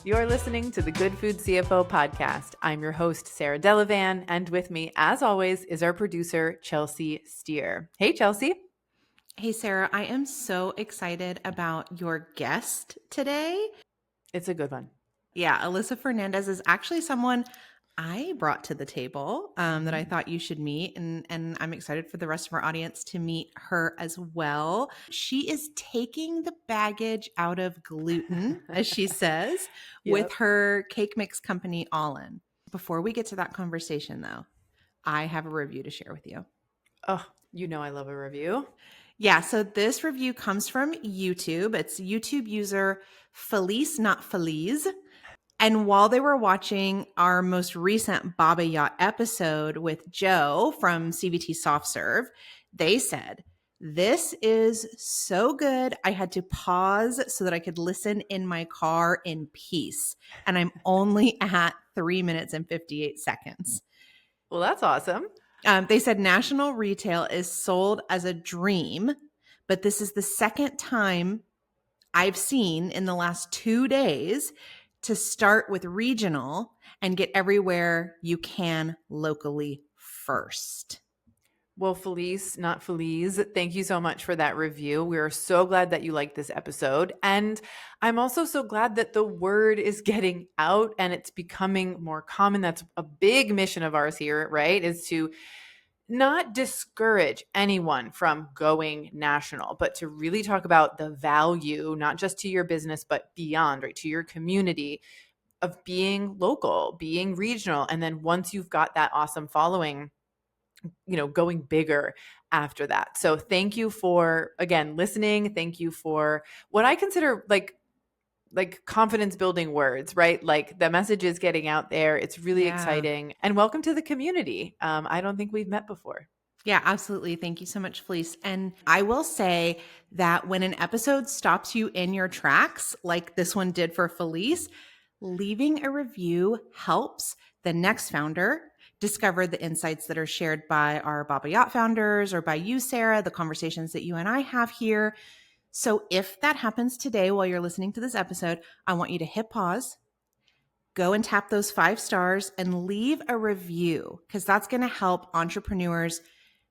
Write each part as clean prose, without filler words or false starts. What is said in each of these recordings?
You're listening to the Good Food CFO podcast. I'm your host, Sarah Delavan, and with me, as always, is our producer, Chelsea Steer. Hey, Chelsea. Hey, Sarah, I am so excited about your guest today. It's a good one. Yeah, Alyssa Fernandez is actually someone I brought to the table that I thought you should meet. And I'm excited for the rest of our audience to meet her as well. She is taking the baggage out of gluten, as she says, with her cake mix company, Ollin. Before we get to that conversation, though, I have a review to share with you. Oh, you know I love a review. Yeah, so this review comes from YouTube. It's YouTube user Felice, not Feliz. And while they were watching our most recent Baba Yacht episode with Joe from CVT Soft Serve, they said, "This is so good. I had to pause so that I could listen in my car in peace. And I'm only at 3 minutes and 58 seconds." Well, that's awesome. They said national retail is sold as a dream, but this is the second time I've seen in the last 2 days to start with regional and get everywhere you can locally first. Well, Felice, not Feliz, thank you so much for that review. We are so glad that you liked this episode. And I'm also so glad that the word is getting out and it's becoming more common. That's a big mission of ours here, right? Is to not discourage anyone from going national, but to really talk about the value, not just to your business, but beyond, right? To your community of being local, being regional. And then once you've got that awesome following, going bigger after that. So thank you for, again, listening. Thank you for what I consider like confidence building words, right? Like the message is getting out there. It's really exciting. And welcome to the community. I don't think we've met before. Yeah, absolutely. Thank you so much, Felice. And I will say that when an episode stops you in your tracks, like this one did for Felice, leaving a review helps the next founder discover the insights that are shared by our Baba Yacht founders or by you, Sarah, the conversations that you and I have here. So if that happens today while you're listening to this episode, I want you to hit pause, go and tap those 5 stars and leave a review, because that's going to help entrepreneurs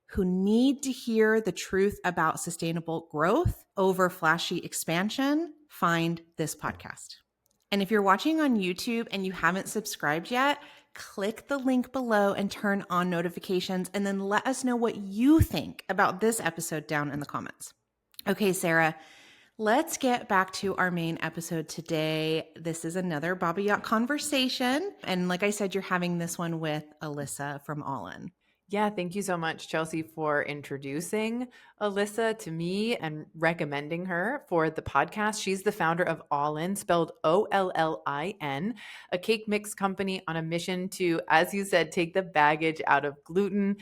who need to hear the truth about sustainable growth over flashy expansion find this podcast. And if you're watching on YouTube and you haven't subscribed yet, click the link below and turn on notifications, and then let us know what you think about this episode down in the comments. Okay, Sarah, let's get back to our main episode today. This is another Baba Yacht conversation. And like I said, you're having this one with Alyssa from Ollin. Yeah, thank you so much, Chelsea, for introducing Alyssa to me and recommending her for the podcast. She's the founder of Ollin, spelled Ollin, a cake mix company on a mission to, as you said, take the baggage out of gluten.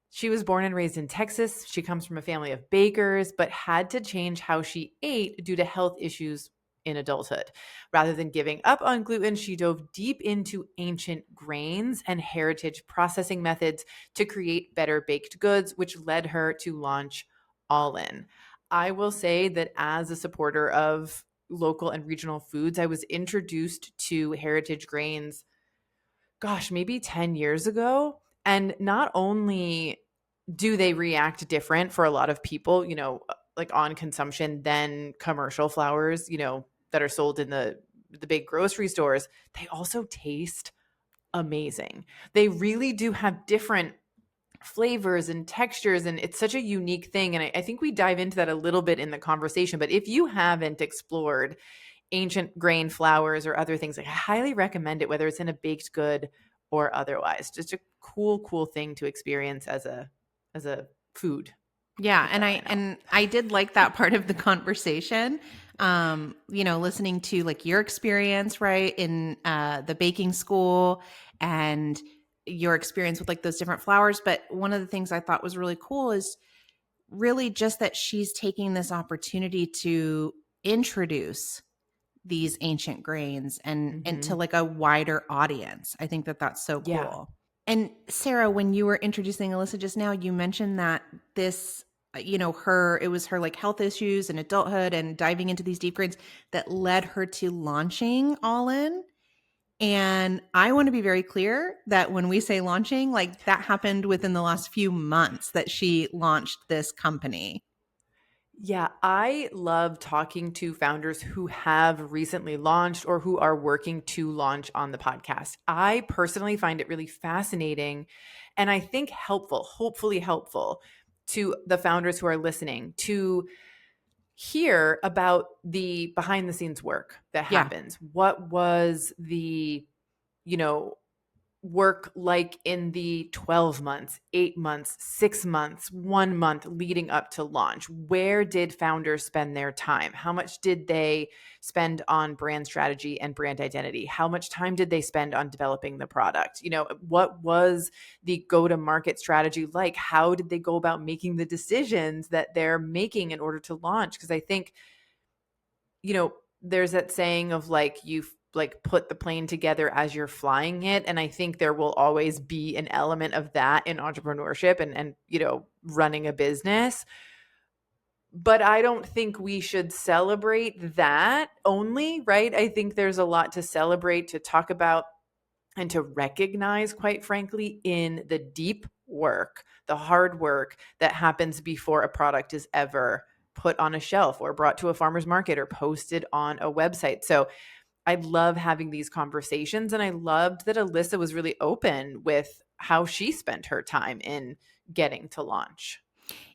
She was born and raised in Texas. She comes from a family of bakers, but had to change how she ate due to health issues in adulthood. Rather than giving up on gluten, she dove deep into ancient grains and heritage processing methods to create better baked goods, which led her to launch Ollin. I will say that as a supporter of local and regional foods, I was introduced to heritage grains, maybe 10 years ago. And not only do they react different for a lot of people, like on consumption than commercial flours, that are sold in the big grocery stores, they also taste amazing. They really do have different flavors and textures, and it's such a unique thing. And I think we dive into that a little bit in the conversation. But if you haven't explored ancient grain flours or other things, I highly recommend it, whether it's in a baked good or otherwise. Just a cool thing to experience as a food. Yeah, and I did like that part of the conversation. Listening to like your experience, right, in the baking school and your experience with like those different flours. But one of the things I thought was really cool is really just that she's taking this opportunity to introduce these ancient grains and to like a wider audience. I think that that's so cool. Yeah. And Sarah, when you were introducing Alyssa just now, you mentioned that this it was her like health issues and adulthood and diving into these deep greens that led her to launching Ollin. And I want to be very clear that when we say launching, like that happened within the last few months that she launched this company. Yeah, I love talking to founders who have recently launched or who are working to launch on the podcast. I personally find it really fascinating and I think helpful, hopefully helpful to the founders who are listening to hear about the behind the scenes work that Yeah. happens. What was the, you know, work like in the 12 months, 8 months, 6 months, 1 month leading up to launch? Where did founders spend their time? How much did they spend on brand strategy and brand identity? How much time did they spend on developing the product? What was the go-to-market strategy like? How did they go about making the decisions that they're making in order to launch? Because I think there's that saying of like you like put the plane together as you're flying it. And I think there will always be an element of that in entrepreneurship and running a business. But I don't think we should celebrate that only, right? I think there's a lot to celebrate, to talk about, and to recognize, quite frankly, in the deep work, the hard work that happens before a product is ever put on a shelf or brought to a farmer's market or posted on a website. So I love having these conversations. And I loved that Alyssa was really open with how she spent her time in getting to launch.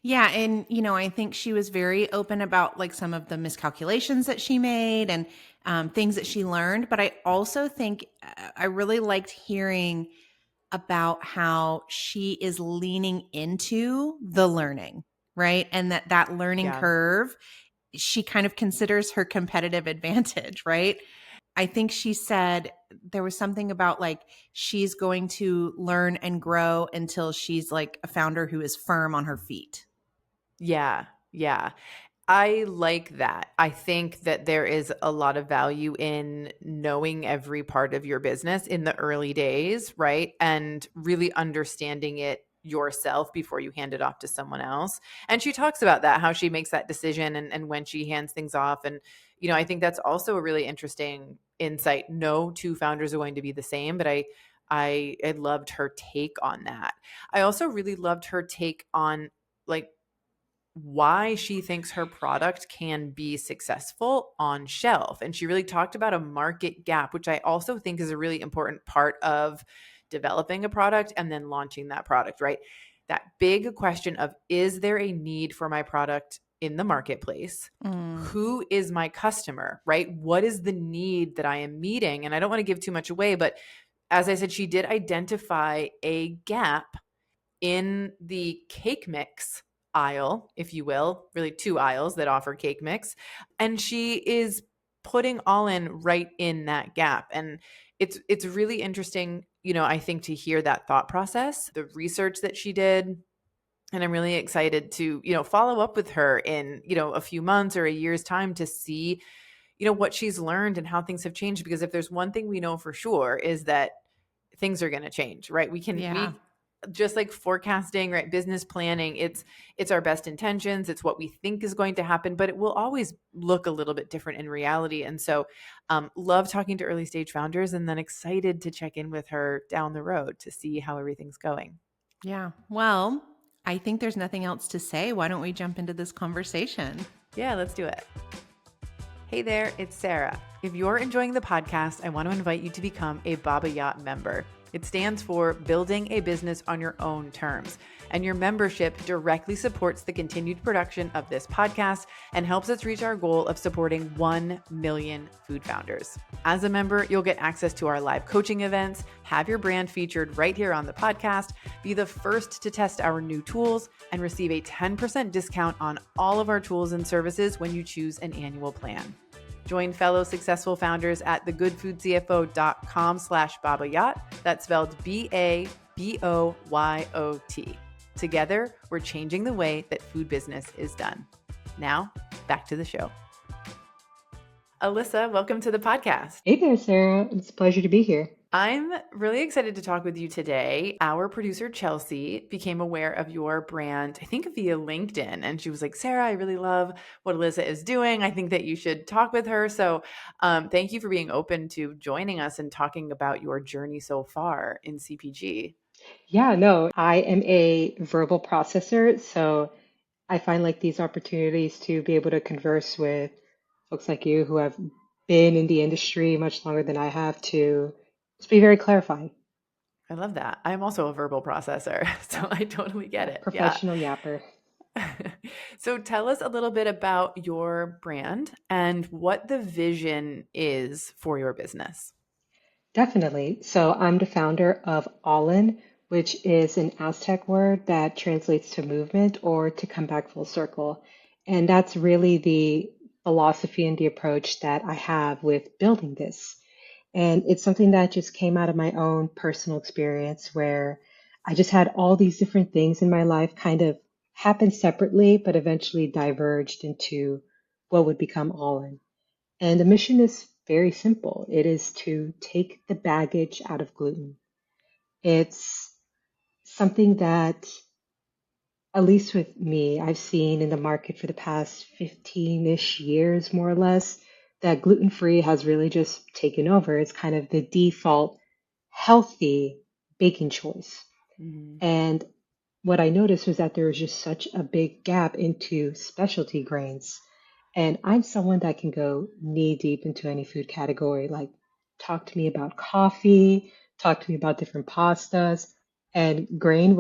Yeah. And, I think she was very open about like some of the miscalculations that she made and things that she learned. But I also think I really liked hearing about how she is leaning into the learning, right? And that learning Yeah. curve, she kind of considers her competitive advantage, right? I think she said there was something about like she's going to learn and grow until she's like a founder who is firm on her feet. Yeah. Yeah. I like that. I think that there is a lot of value in knowing every part of your business in the early days, right? And really understanding it yourself before you hand it off to someone else. And she talks about that, how she makes that decision and when she hands things off. And I think that's also a really interesting insight. No two founders are going to be the same, but I loved her take on that. I also really loved her take on like why she thinks her product can be successful on shelf. And she really talked about a market gap, which I also think is a really important part of developing a product and then launching that product, right? That big question of, is there a need for my product in the marketplace? Mm. Who is my customer, right? What is the need that I am meeting? And I don't want to give too much away, but as I said, she did identify a gap in the cake mix aisle, if you will, really two aisles that offer cake mix. And she is putting Ollin right in that gap. And it's really interesting, I think, to hear that thought process, the research that she did. And I'm really excited to, follow up with her in, a few months or a year's time to see, what she's learned and how things have changed. Because if there's one thing we know for sure is that things are going to change, right? Yeah. We just like forecasting, right? Business planning, it's our best intentions, it's what we think is going to happen, but it will always look a little bit different in reality. And so love talking to early stage founders, and then excited to check in with her down the road to see how everything's going. Yeah. Well, I think there's nothing else to say. Why don't we jump into this conversation? Yeah, let's do it. Hey there, it's Sarah. If you're enjoying the podcast, I want to invite you to become a Baba Yacht member. It stands for Building a Business on Your Own Terms. And your membership directly supports the continued production of this podcast and helps us reach our goal of supporting 1 million food founders. As a member, you'll get access to our live coaching events, have your brand featured right here on the podcast, be the first to test our new tools, and receive a 10% discount on all of our tools and services when you choose an annual plan. Join fellow successful founders at thegoodfoodcfo.com/Baba Yacht. That's spelled BABOYOT. Together, we're changing the way that food business is done. Now, back to the show. Alyssa, welcome to the podcast. Hey there, Sarah. It's a pleasure to be here. I'm really excited to talk with you today. Our producer, Chelsea, became aware of your brand, I think via LinkedIn. And she was like, Sarah, I really love what Alyssa is doing. I think that you should talk with her. So thank you for being open to joining us and talking about your journey so far in CPG. Yeah, no, I am a verbal processor, so I find like these opportunities to be able to converse with folks like you who have been in the industry much longer than I have to just be very clarifying. I love that. I'm also a verbal processor, so Yeah, I totally get yeah, it. Yeah. professional yapper. So tell us a little bit about your brand and what the vision is for your business. Definitely. So I'm the founder of Ollin, which is an Aztec word that translates to movement or to come back full circle. And that's really the philosophy and the approach that I have with building this. And it's something that just came out of my own personal experience where I just had all these different things in my life kind of happen separately, but eventually diverged into what would become All In. And the mission is very simple. It is to take the baggage out of gluten. It's something that, at least with me, I've seen in the market for the past 15-ish years, more or less, that gluten free has really just taken over. It's kind of the default healthy baking choice. Mhm. And what I noticed was that there was just such a big gap into specialty grains. And I'm someone that can go knee deep into any food category. Like, talk to me about coffee, talk to me about different pastas, and grains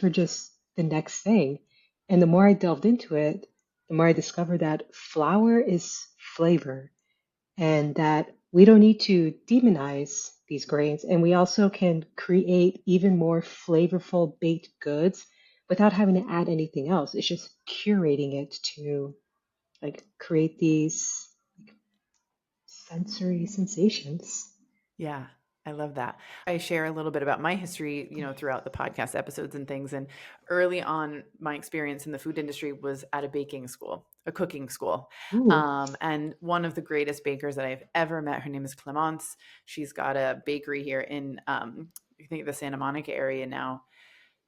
were just the next thing. And the more I delved into it, the more I discovered that flour is flavor and that we don't need to demonize these grains. And we also can create even more flavorful baked goods without having to add anything else. It's just curating it to like create these sensory sensations. Yeah, I love that. I share a little bit about my history, throughout the podcast episodes and things. And early on, my experience in the food industry was at a baking school, a cooking school. Ooh. And one of the greatest bakers that I've ever met, her name is Clemence. She's got a bakery here in, I think, the Santa Monica area now.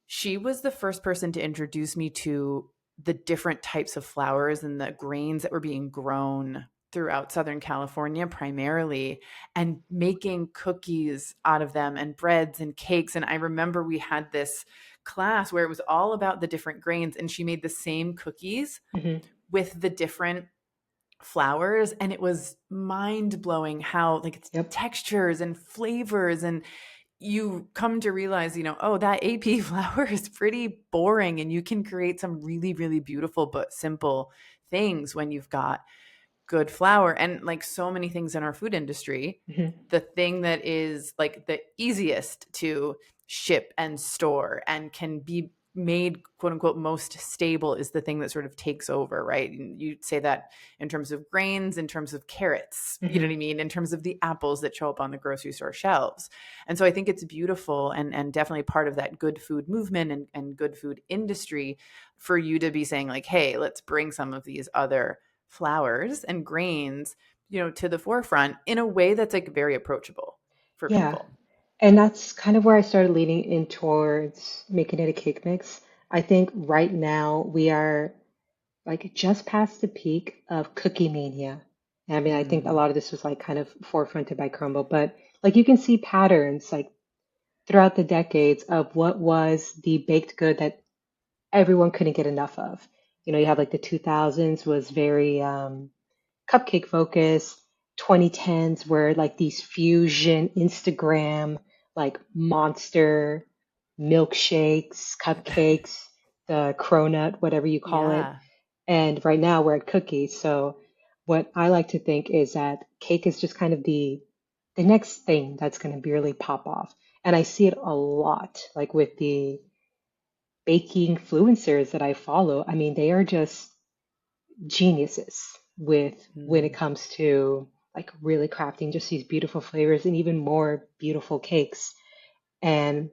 She was the first person to introduce me to the different types of flours and the grains that were being grown throughout Southern California primarily, and making cookies out of them and breads and cakes. And I remember we had this class where it was all about the different grains, and she made the same cookies Hmm. with the different flours, and it was mind blowing how like Yep. textures and flavors, and you come to realize, oh, that AP flour is pretty boring, and you can create some really, really beautiful but simple things when you've got good flour. And like so many things in our food industry, Hmm. the thing that is like the easiest to ship and store and can be made quote unquote most stable is the thing that sort of takes over, right? And you say that in terms of grains, in terms of carrots, you know Hmm. what I mean, in terms of the apples that show up on the grocery store shelves. And so I think it's beautiful, and definitely part of that good food movement and good food industry for you to be saying like, hey, let's bring some of these other flours and grains, to the forefront in a way that's like very approachable for Yeah. people. And that's kind of where I started leaning in towards making it a cake mix. I think right now we are like just past the peak of cookie mania. I mean, I think a Mm, lot of this was like kind of forefronted by Crumbl, but like you can see patterns like throughout the decades of what was the baked good that everyone couldn't get enough of. You have like the 2000s was very cupcake focused, 2010s were like these fusion Instagram, like monster milkshakes, cupcakes, the cronut, whatever you call it. yeah. And right now we're at cookies. So what I like to think is that cake is just kind of the next thing that's going to really pop off. And I see it a lot, like with the baking influencers that I follow. I mean, they are just geniuses with when it Mm. comes to like really crafting just these beautiful flavors and even more beautiful cakes. And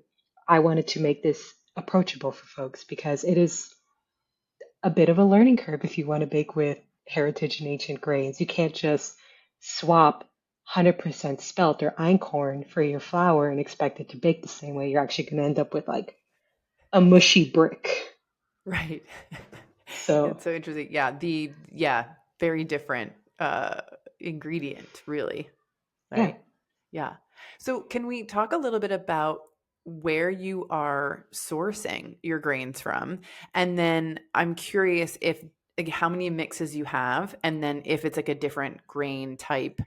I wanted to make this approachable for folks because it is a bit of a learning curve if you want to bake with heritage and ancient grains. You can't just swap 100% spelt or einkorn for your flour and expect it to bake the same way. You're actually going to end up with like a mushy brick. Right. So, It's so interesting. Very different ingredient, really. yeah, Right. Yeah. So can we talk a little bit about where you are sourcing your grains from? And then I'm curious if like how many mixes you have, and then if it's like a different grain type,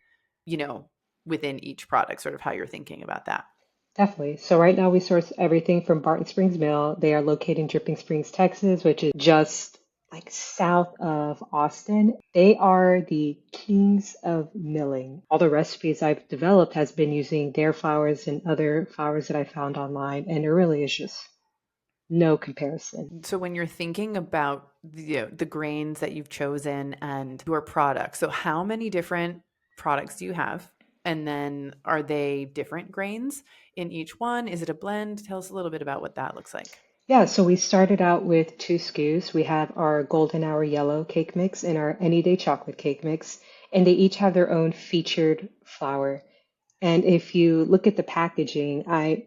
you know, within each product, sort of how you're thinking about that. definitely. So right now we source everything from Barton Springs Mill. They are located in Dripping Springs, Texas, which is just like south of Austin. They are the kings of milling. All the recipes I've developed has been using their flours and other flours that I found online, and it really is just no comparison. So when you're thinking about the grains that you've chosen and your products, so how many different products do you have? And then are they different grains in each one? Is it a blend? Tell us a little bit about what that looks like. Yeah, so we started out with two SKUs. We have our Golden Hour Yellow cake mix and our Any Day Chocolate cake mix, and they each have their own featured flour. And if you look at the packaging, I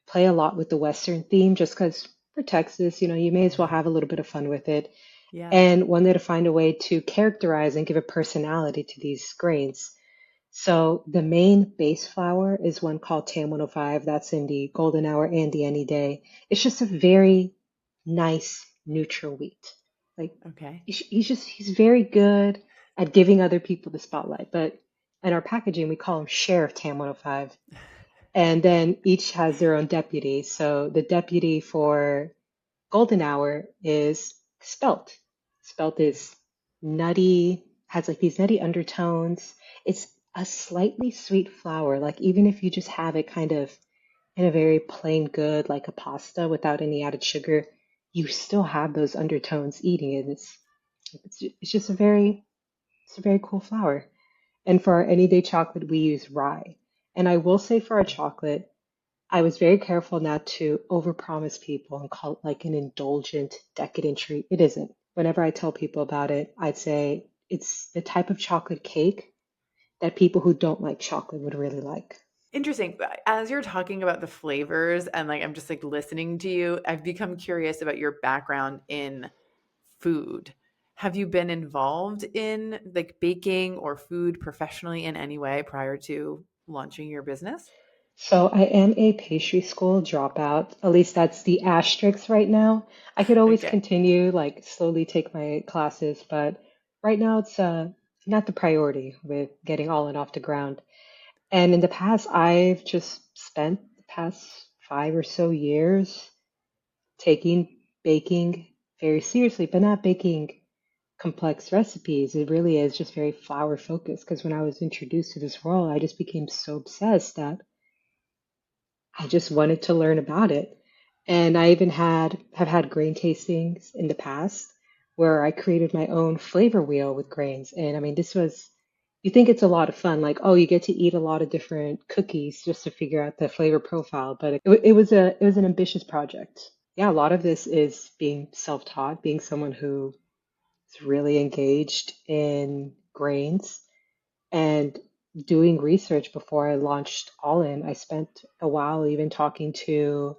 play a lot with the Western theme just because for Texas, you may as well have a little bit of fun with it. Yeah. And wanted to find a way to characterize and give a personality to these grains. So the main base flour is one called Tam 105. That's in the Golden Hour and the Any Day. It's just a very nice neutral wheat. Like Okay. he's very good at giving other people the spotlight. But in our packaging, we call him Sheriff Tam 105. And then each has their own deputy. So the deputy for Golden Hour is spelt. Spelt is nutty, has like these nutty undertones. It's a slightly sweet flour. Like even if you just have it kind of in a very plain good, like a pasta without any added sugar, you still have those undertones eating it. It's just a very cool flour. And for our anyday chocolate, we use rye. And I will say for our chocolate, I was very careful not to overpromise people and call it like an indulgent, decadent treat. It isn't. Whenever I tell people about it, I'd say it's the type of chocolate cake that people who don't like chocolate would really like. Interesting. As you're talking about the flavors and like I'm just like listening to you, I've become curious about your background in food. Have you been involved in like baking or food professionally in any way prior to launching your business? So I am a pastry school dropout. At least that's the asterisk right now. I could always Okay. continue, like slowly take my classes, but right now it's not the priority with getting all in off the ground. And in the past, I've just spent the past 5 or so years taking baking very seriously, but not baking complex recipes. It really is just very flour focused. Because when I was introduced to this world, I just became so obsessed that I just wanted to learn about it. And I even have had grain tastings in the past where I created my own flavor wheel with grains. And I mean, this was, you think it's a lot of fun, like, oh, you get to eat a lot of different cookies just to figure out the flavor profile. But it was an ambitious project. Yeah, a lot of this is being self-taught, being someone who is really engaged in grains and doing research before I launched Ollin. I spent a while even talking to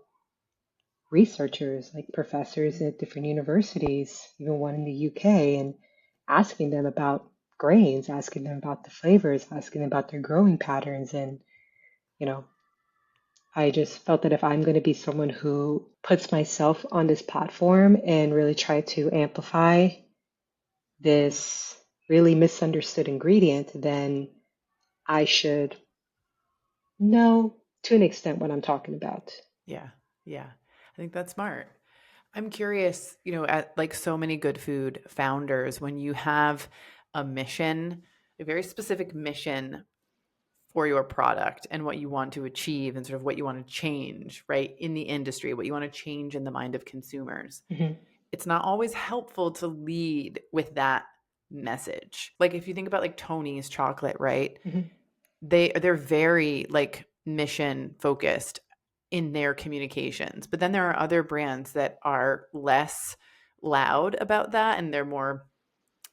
researchers, like professors at different universities, even one in the UK, and asking them about grains, asking them about the flavors, asking them about their growing patterns. And, you know, I just felt that if I'm going to be someone who puts myself on this platform and really try to amplify this really misunderstood ingredient, then I should know to an extent what I'm talking about. Yeah. Yeah. I think that's smart. I'm curious, at like so many good food founders, when you have a mission, a very specific mission for your product and what you want to achieve and sort of what you want to change, right, in the industry, what you want to change in the mind of consumers. Hmm. It's not always helpful to lead with that message. Like if you think about like Tony's chocolate, right? Hmm. They're very like mission focused in their communications. But then there are other brands that are less loud about that and they're more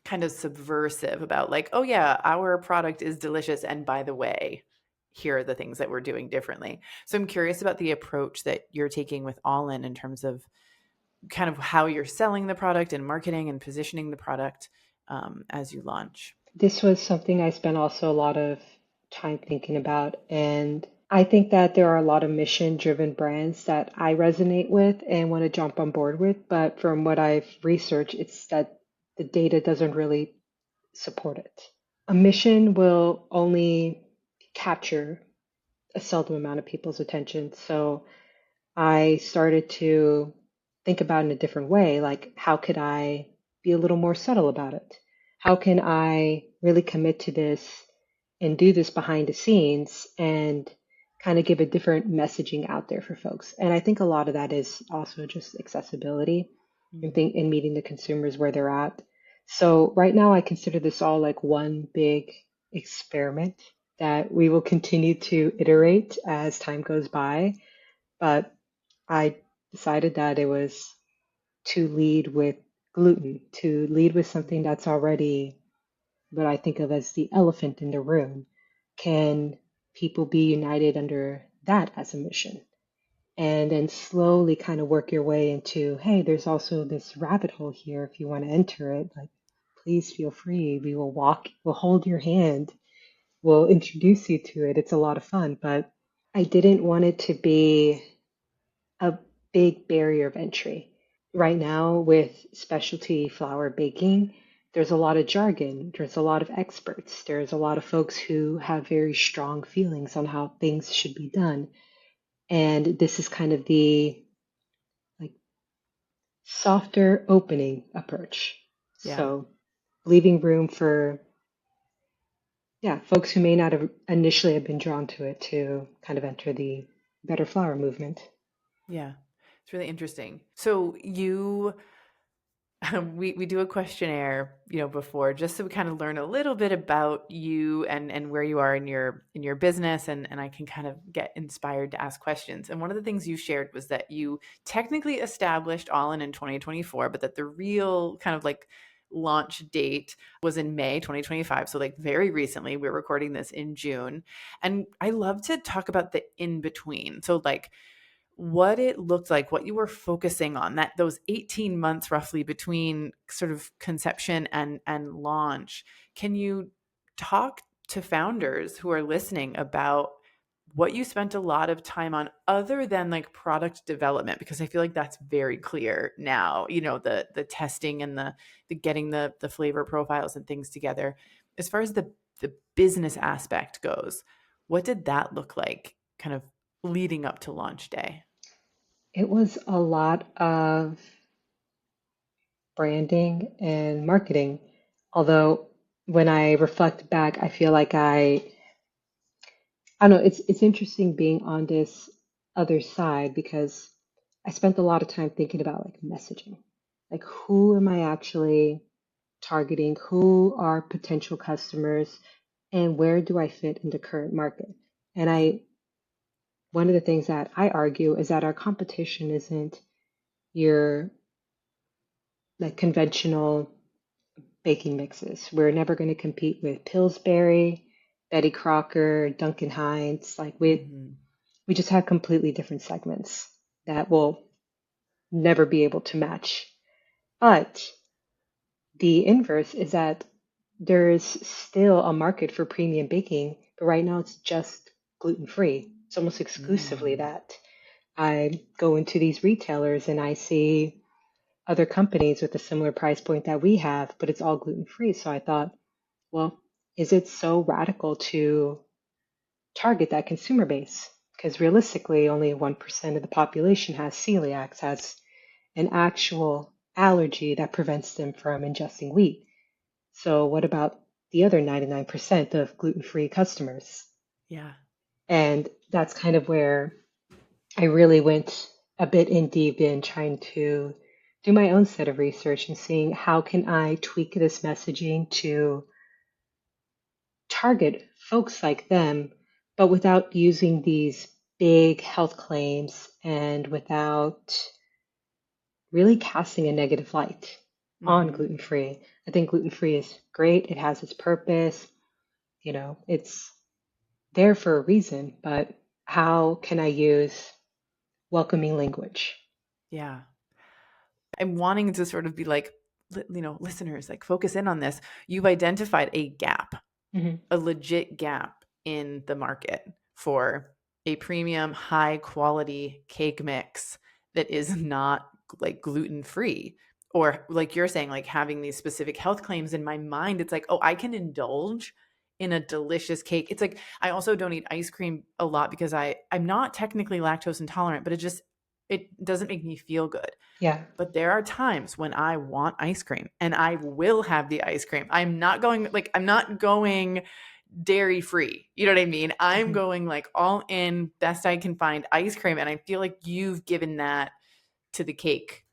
kind of subversive about like, oh yeah, our product is delicious, and by the way, here are the things that we're doing differently. So I'm curious about the approach that you're taking with Ollin in terms of kind of how you're selling the product and marketing and positioning the product as you launch. This was something I spent also a lot of time thinking about. And I think that there are a lot of mission driven brands that I resonate with and want to jump on board with. But from what I've researched, it's that the data doesn't really support it. A mission will only capture a seldom amount of people's attention. So I started to think about it in a different way. Like, how could I be a little more subtle about it? How can I really commit to this and do this behind the scenes and kind of give a different messaging out there for folks? And I think a lot of that is also just accessibility and Mm. think and meeting the consumers where they're at. So right now I consider this all like one big experiment that we will continue to iterate as time goes by. But I decided that it was to lead with gluten, to lead with something Mm. that's already what I think of as the elephant in the room. Can people be united under that as a mission? And then slowly kind of work your way into, hey, there's also this rabbit hole here. If you want to enter it, like, please feel free. We will walk, we'll hold your hand, we'll introduce you to it. It's a lot of fun, but I didn't want it to be a big barrier of entry. Right now, with specialty flour baking, there's a lot of jargon, there's a lot of experts, there's a lot of folks who have very strong feelings on how things should be done. And this is kind of the like softer opening approach. Yeah. So leaving room for yeah, folks who may not have initially have been drawn to it to kind of enter the better flour movement. Yeah. It's really interesting. So you we do a questionnaire, before, just so we kind of learn a little bit about you and where you are in your business, and I can kind of get inspired to ask questions. And one of the things you shared was that you technically established All in 2024, but that the real kind of like launch date was in May 2025. So like very recently, we're recording this in June. And I love to talk about the in between. So like what it looked like, what you were focusing on, that those 18 months roughly between sort of conception and launch. Can you talk to founders who are listening about what you spent a lot of time on other than like product development? Because I feel like that's very clear now, the testing and the getting the flavor profiles and things together. As far as the business aspect goes, what did that look like kind of leading up to launch day? It was a lot of branding and marketing. Although when I reflect back, I feel like I don't know, it's interesting being on this other side because I spent a lot of time thinking about like messaging. Like who am I actually targeting? Who are potential customers? And where do I fit in the current market? And Yeah. one of the things that I argue is that our competition isn't your like conventional baking mixes. We're never going to compete with Pillsbury, Betty Crocker, Duncan Hines. Like Mhm. we just have completely different segments that will never be able to match. But the inverse is that there is still a market for premium baking, but right now it's just gluten free. It's almost exclusively Mm. that. I go into these retailers and I see other companies with a similar price point that we have, but it's all gluten free. So I thought, well, is it so radical to target that consumer base? Because realistically, only 1% of the population has celiacs, has an actual allergy that prevents them from ingesting wheat. So, what about the other 99% of gluten free customers? Yeah. And that's kind of where I really went a bit in deep in trying to do my own set of research and seeing how can I tweak this messaging to target folks like them, but without using these big health claims and without really casting a negative light. on Hmm. gluten free. I think gluten free is great. It has its purpose. It's there for a reason, but how can I use welcoming language? Yeah. I'm wanting to sort of be like, listeners, like focus in on this. You've identified a gap, Hmm. a legit gap in the market for a premium, high quality cake mix that is not like gluten free. Or like you're saying, like having these specific health claims in my mind, it's like, oh, I can indulge in a delicious cake. It's like I also don't eat ice cream a lot because I'm not technically lactose intolerant, but it doesn't make me feel good. Yeah. But there are times when I want ice cream and I will have the ice cream. I'm not going dairy free. You know what I mean? I'm Hmm. going like all in best I can find ice cream. And I feel like you've given that to the cake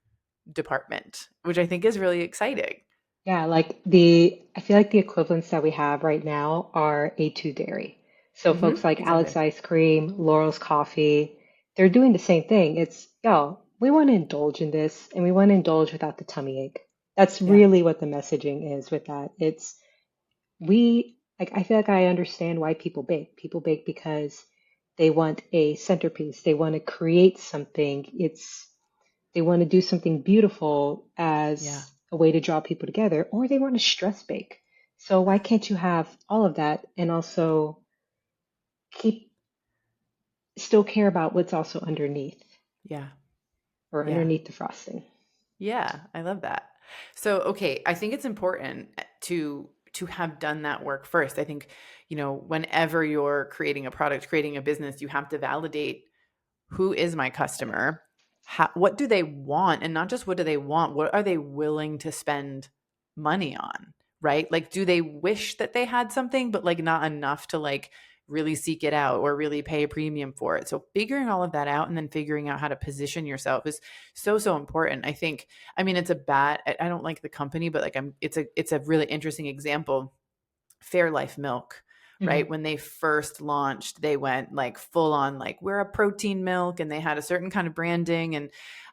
department, which I think is really exciting. Yeah, I feel like the equivalents that we have right now are A2 dairy. So folks like Alex Exactly. Ice Cream, Laurel's Coffee, they're doing the same thing. It's, yo, we want to indulge in this and we want to indulge without the tummy ache. That's Yeah. really what the messaging is with that. I feel like I understand why people bake. People bake because they want a centerpiece. They want to create something. They want to do something beautiful Yeah. as a way to draw people together, or they want to stress bake. So why can't you have all of that and also keep still care about what's also underneath Yeah. or Yeah. underneath the frosting? Yeah, I love that. So, okay, I think it's important to have done that work first. I think, whenever you're creating a product, creating a business, you have to validate who is my customer? What do they want? And not just what do they want, what are they willing to spend money on? Right? Like, do they wish that they had something, but like not enough to like really seek it out or really pay a premium for it? So, figuring all of that out and then figuring out how to position yourself is so, so important. I think, I mean, I don't like the company, but like, it's a really interesting example. Fairlife Milk, right? Hmm. When they first launched, they went like full on, like, we're a protein milk, and they had a certain kind of branding and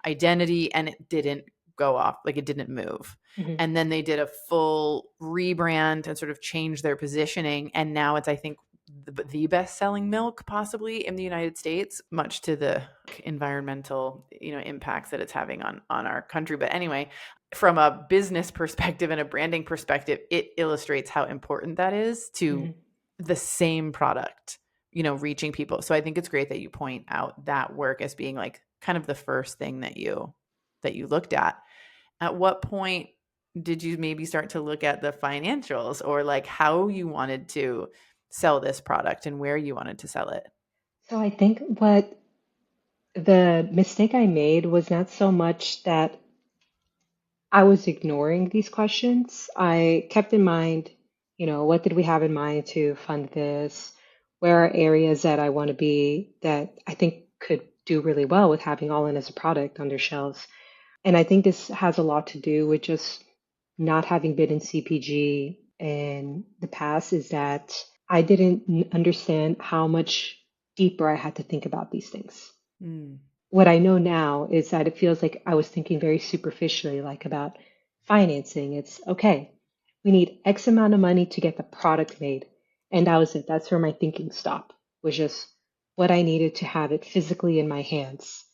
identity, and it didn't go off, like, it didn't move. Hmm. And then they did a full rebrand and sort of changed their positioning. And now it's, I think, the best selling milk possibly in the United States, much to the environmental, impacts that it's having on our country. But anyway, from a business perspective and a branding perspective, it illustrates how important that is to Hmm. the same product, reaching people. So I think it's great that you point out that work as being like kind of the first thing that you looked at. At what point did you maybe start to look at the financials or like how you wanted to sell this product and where you wanted to sell it? So I think what the mistake I made was not so much that I was ignoring these questions. I kept in mind, what did we have in mind to fund this? Where are areas that I want to be that I think could do really well with having All In as a product on their shelves? And I think this has a lot to do with just not having been in CPG in the past, is that I didn't understand how much deeper I had to think about these things. Mm, What I know now is that it feels like I was thinking very superficially, like about financing. It's okay, we need X amount of money to get the product made. And that was it. That's where my thinking stopped, was just what I needed to have it physically in my hands.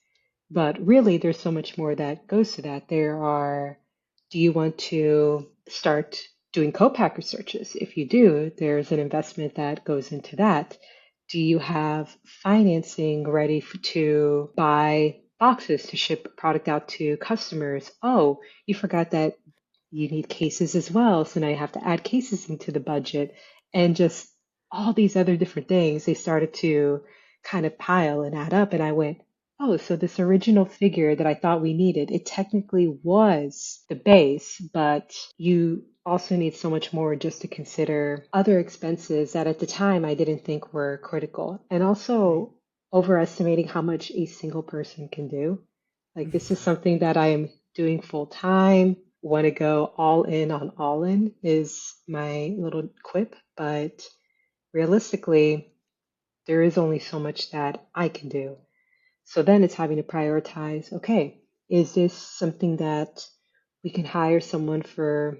But really, there's so much more that goes to that. Do you want to start doing co-packer searches? If you do, there's an investment that goes into that. Do you have financing ready to buy boxes to ship product out to customers? Oh, you forgot that you need cases as well. So now you have to add cases into the budget and just all these other different things. They started to kind of pile and add up. And I went, oh, so this original figure that I thought we needed, it technically was the base, but you also need so much more just to consider other expenses that at the time I didn't think were critical. And right. also overestimating how much a single person can do. Like, this is something that I am doing full time. Want to go all in on all in is my little quip, but realistically, there is only so much that I can do. So then it's having to prioritize, okay, is this something that we can hire someone for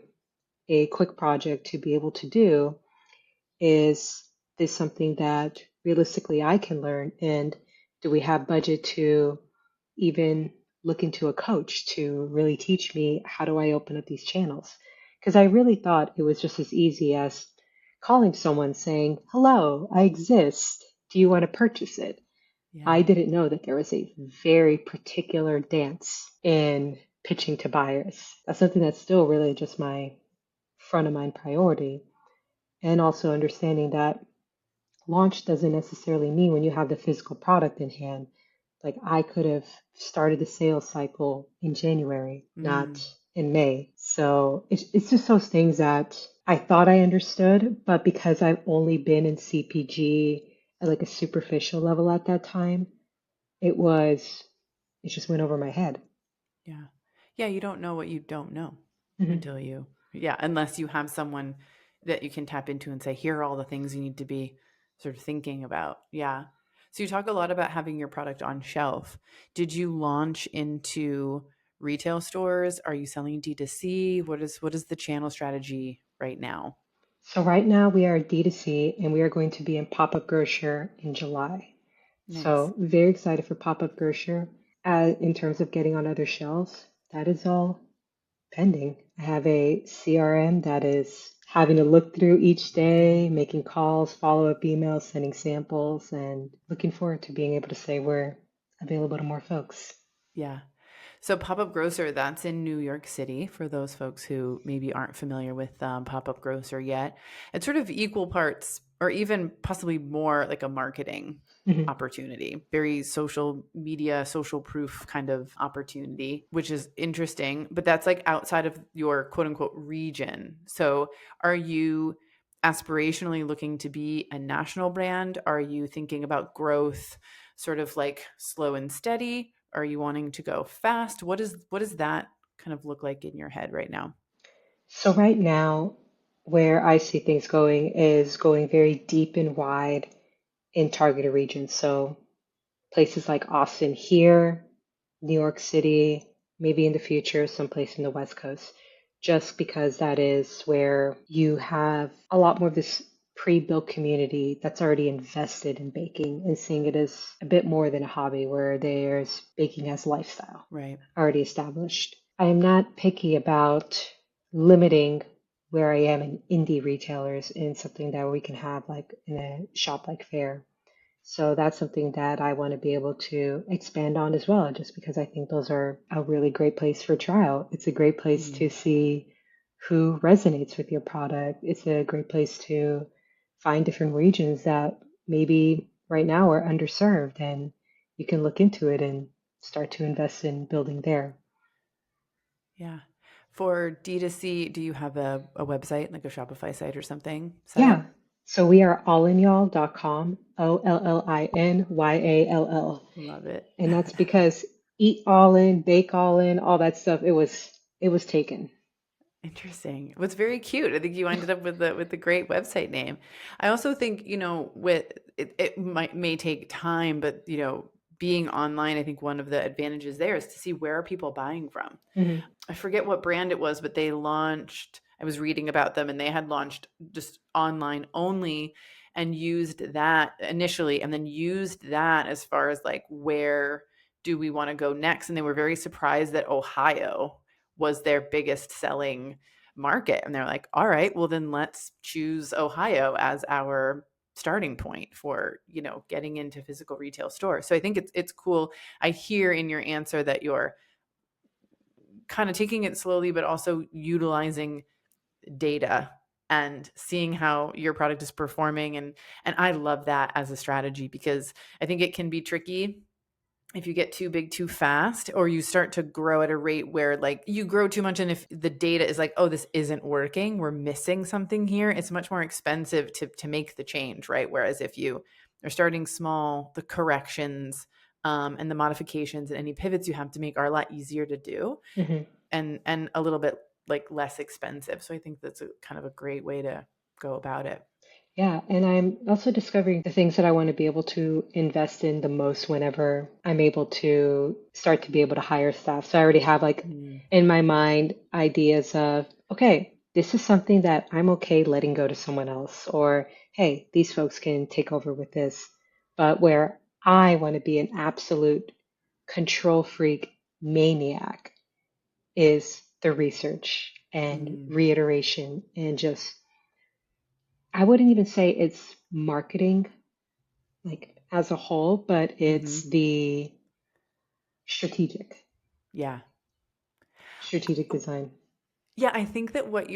a quick project to be able to do, is this something that realistically I can learn? And do we have budget to even look into a coach to really teach me how do I open up these channels? Because I really thought it was just as easy as calling someone saying, "Hello, I exist. Do you want to purchase it?" Yeah. I didn't know that there was a very particular dance in pitching to buyers. That's something that's still really just my front of mind priority. And also understanding that launch doesn't necessarily mean when you have the physical product in hand. Like I could have started the sales cycle in January, not Mm, in May. So it's just those things that I thought I understood, but because I've only been in CPG at like a superficial level at that time, it was, it just went over my head. yeah. Yeah, you don't know what you don't know Mhm. until you, yeah, unless you have someone that you can tap into and say, here are all the things you need to be sort of thinking about. Yeah. So you talk a lot about having your product on shelf. Did you launch into retail stores? Are you selling D2C? What is the channel strategy right now? So right now we are D2C and we are going to be in pop-up grocer in July. Nice. So very excited for pop-up grocer. In terms of getting on other shelves, that is all pending. I have a CRM that is having to look through each day, making calls, follow-up emails, sending samples, and looking forward to being able to say we're available to more folks. Yeah. So pop-up grocer, that's in New York City for those folks who maybe aren't familiar with pop-up grocer yet. It's sort of equal parts or even possibly more like a marketing Mhm. opportunity, very social media, social proof kind of opportunity, which is interesting, but that's like outside of your quote unquote region. So are you aspirationally looking to be a national brand? Are you thinking about growth sort of like slow and steady? Are you wanting to go fast? What does that kind of look like in your head right now? So right now, where I see things going is going very deep and wide in targeted regions. So places like Austin here, New York City, maybe in the future, someplace in the West Coast, just because that is where you have a lot more of this pre-built community that's already invested in baking and seeing it as a bit more than a hobby where there's baking as lifestyle Right. already established. I am not picky about limiting where I am in indie retailers in something that we can have like in a shop like Fair. So that's something that I want to be able to expand on as well, just because I think those are a really great place for trial. It's a great place Mm. to see who resonates with your product. It's a great place to find different regions that maybe right now are underserved, and you can look into it and start to invest in building there. Yeah. For D2C, do you have a website, like a Shopify site or something set Yeah. up? So we are ollinyall.com, OLLINYALL. Love it. And that's because eat all in, bake all in, all that stuff, it was taken. Interesting. What's very cute. I think you ended up with the great website name. I also think, with it might may take time, but being online, I think one of the advantages there is to see where are people buying from. Hmm. I forget what brand it was, but they launched, I was reading about them and they had launched just online only and used that initially and then used that as far as like where do we want to go next? And they were very surprised that Ohio was their biggest selling market. And they're like, all right, well then let's choose Ohio as our starting point for, getting into physical retail stores. So I think it's cool. I hear in your answer that you're kind of taking it slowly, but also utilizing data and seeing how your product is performing. And I love that as a strategy because I think it can be tricky if you get too big too fast or you start to grow at a rate where like you grow too much and if the data is like, oh, this isn't working, we're missing something here, it's much more expensive to make the change, right? Whereas if you are starting small, the corrections and the modifications and any pivots you have to make are a lot easier to do Hmm. and a little bit like less expensive. So I think that's a kind of a great way to go about it. Yeah, and I'm also discovering the things that I want to be able to invest in the most whenever I'm able to start to be able to hire staff. So I already have like Mm, in my mind ideas of, okay, this is something that I'm okay letting go to someone else, or hey, these folks can take over with this. But where I want to be an absolute control freak maniac is the research and mm, reiteration and just, I wouldn't even say it's marketing like as a whole, but mm-hmm. it's the strategic, Yeah. strategic design. Yeah, I think that when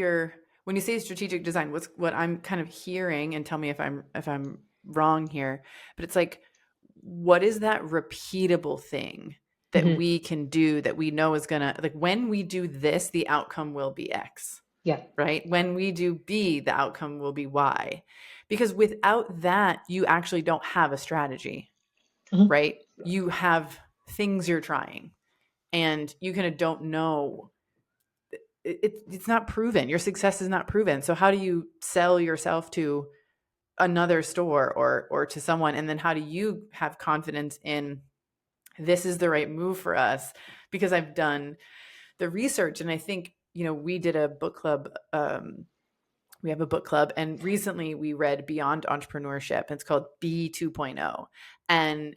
you say strategic design, what I'm kind of hearing, and tell me if I'm wrong here, but it's like, what is that repeatable thing that Hmm. we can do that we know is gonna, like, when we do this, the outcome will be X, Yeah. right? When we do B, the outcome will be Y. Because without that, you actually don't have a strategy, Hmm. right? You have things you're trying, and you kind of don't know it's not proven. Your success is not proven. So how do you sell yourself to another store or to someone, and then how do you have confidence in this is the right move for us? Because I've done the research, and I think we did a book club. We have a book club, and recently we read Beyond Entrepreneurship. It's called B 2.0, and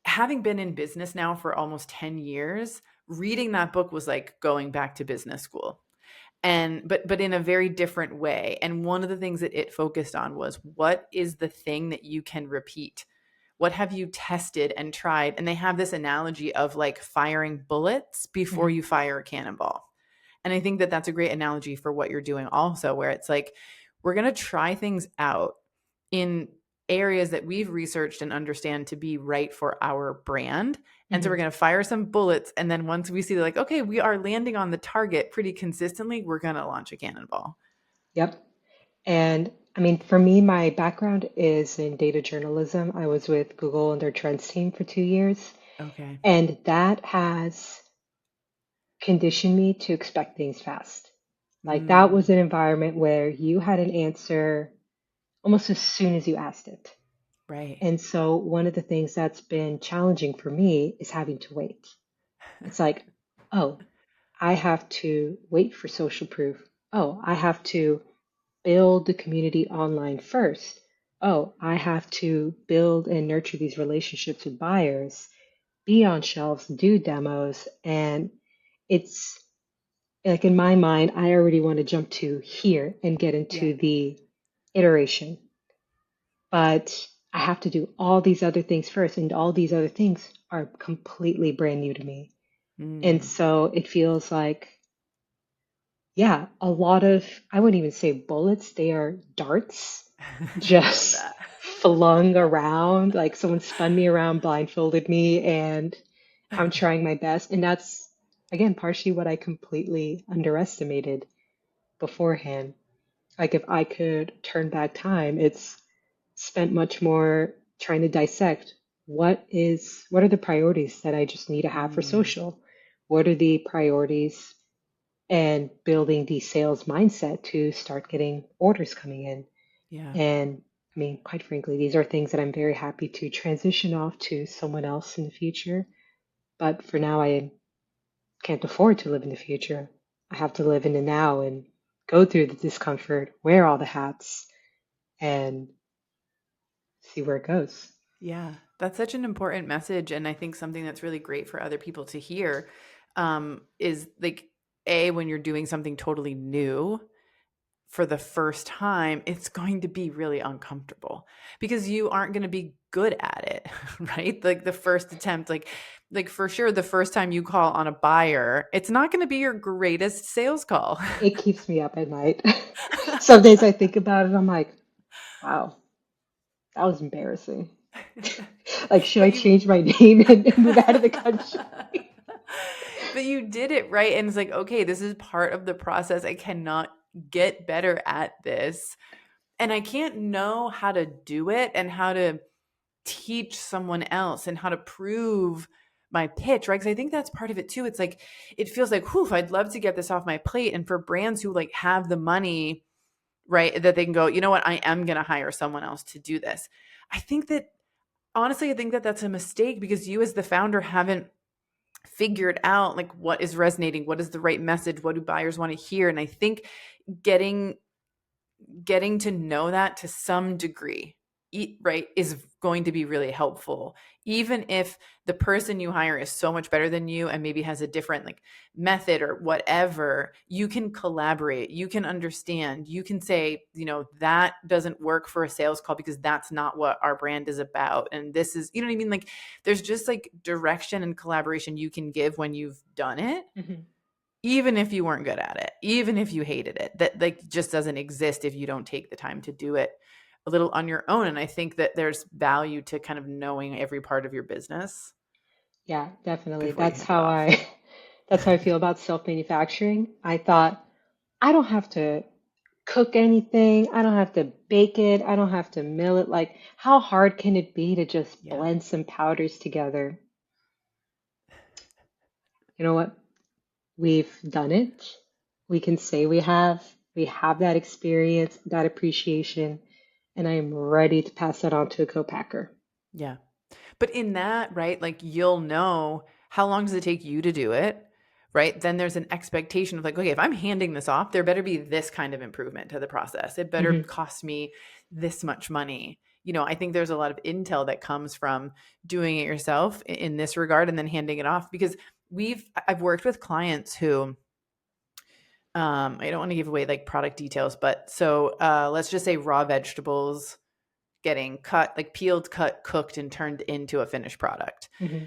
having been in business now for almost 10 years, reading that book was like going back to business school, and but in a very different way. And one of the things that it focused on was, what is the thing that you can repeat? What have you tested and tried? And they have this analogy of like firing bullets before Hmm. you fire a cannonball. And I think that that's a great analogy for what you're doing also, where it's like, we're going to try things out in areas that we've researched and understand to be right for our brand. And so Hmm. we're going to fire some bullets. And then once we see that, like, okay, we are landing on the target pretty consistently, we're going to launch a cannonball. Yep. And I mean, for me, my background is in data journalism. I was with Google and their trends team for 2 years, Okay. and that has conditioned me to expect things fast. Like that was Mm, an environment where you had an answer almost as soon as you asked it. right. And so one of the things that's been challenging for me is having to wait. It's like, oh, I have to wait for social proof. Oh, I have to build the community online first. Oh, I have to build and nurture these relationships with buyers, be on shelves, do demos. And it's like in my mind, I already want to jump to here and get Yeah. into the iteration. But I have to do all these other things first, and all these other things are completely brand new to me. And Mm. so it feels like, yeah, a lot of, I wouldn't even say bullets, they are darts I love just that. flung around. Like someone spun me around, blindfolded me, and I'm trying my best. And that's, again, partially what I completely underestimated beforehand. Like if I could turn back time, it's spent much more trying to dissect what are the priorities that I just need to have for Mm, social? What are the priorities and building the sales mindset to start getting orders coming in? yeah. And I mean, quite frankly, these are things that I'm very happy to transition off to someone else in the future. But for now, I can't afford to live in the future. I have to live in the now and go through the discomfort, wear all the hats, and see where it goes. Yeah. That's such an important message. And I think something that's really great for other people to hear, is like, when you're doing something totally new for the first time, it's going to be really uncomfortable because you aren't going to be good at it, right? Like the first attempt, like for sure, the first time you call on a buyer, it's not going to be your greatest sales call. It keeps me up at night. Some days I think about it, I'm like, wow, that was embarrassing. Like, should I But you change my name and move out of the country? but you did it, right? And it's like, okay, this is part of the process. I cannot get better at this. And I can't know how to do it and how to teach someone else and how to prove my pitch, right? Because I think that's part of it too. It's like, it feels like, whew, I'd love to get this off my plate. And for brands who like have the money, right? That they can go, you know what, I am going to hire someone else to do this. I think that honestly, I think that that's a mistake because you as the founder haven't figured out like what is resonating, what is the right message, what do buyers want to hear. And I think getting to know that to some degree, right, is going to be really helpful. Even if the person you hire is so much better than you and maybe has a different like method or whatever, you can collaborate, you can understand, you can say, you know, that doesn't work for a sales call because that's not what our brand is about. And this is, you know what I mean? Like there's just like direction and collaboration you can give when you've done it, Mhm. even if you weren't good at it, even if you hated it. That like just doesn't exist if you don't take the time to do it a little on your own. And I think that there's value to kind of knowing every part of your business Yeah, definitely. before you hand it off. That's how I feel about self-manufacturing. I thought I don't have to cook anything. I don't have to bake it. I don't have to mill it. Like, how hard can it be to just Yeah. blend some powders together? You know what? We've done it. We can say we have. We have that experience, that appreciation, and I am ready to pass that on to a co-packer. Yeah. But in that, right, like you'll know how long does it take you to do it, right? Then there's an expectation of like, okay, if I'm handing this off, there better be this kind of improvement to the process. It better Hmm. cost me this much money. You know, I think there's a lot of intel that comes from doing it yourself in this regard and then handing it off because I've worked with clients who I don't want to give away like product details, but so let's just say raw vegetables getting cut, like peeled, cut, cooked, and turned into a finished product. Hmm.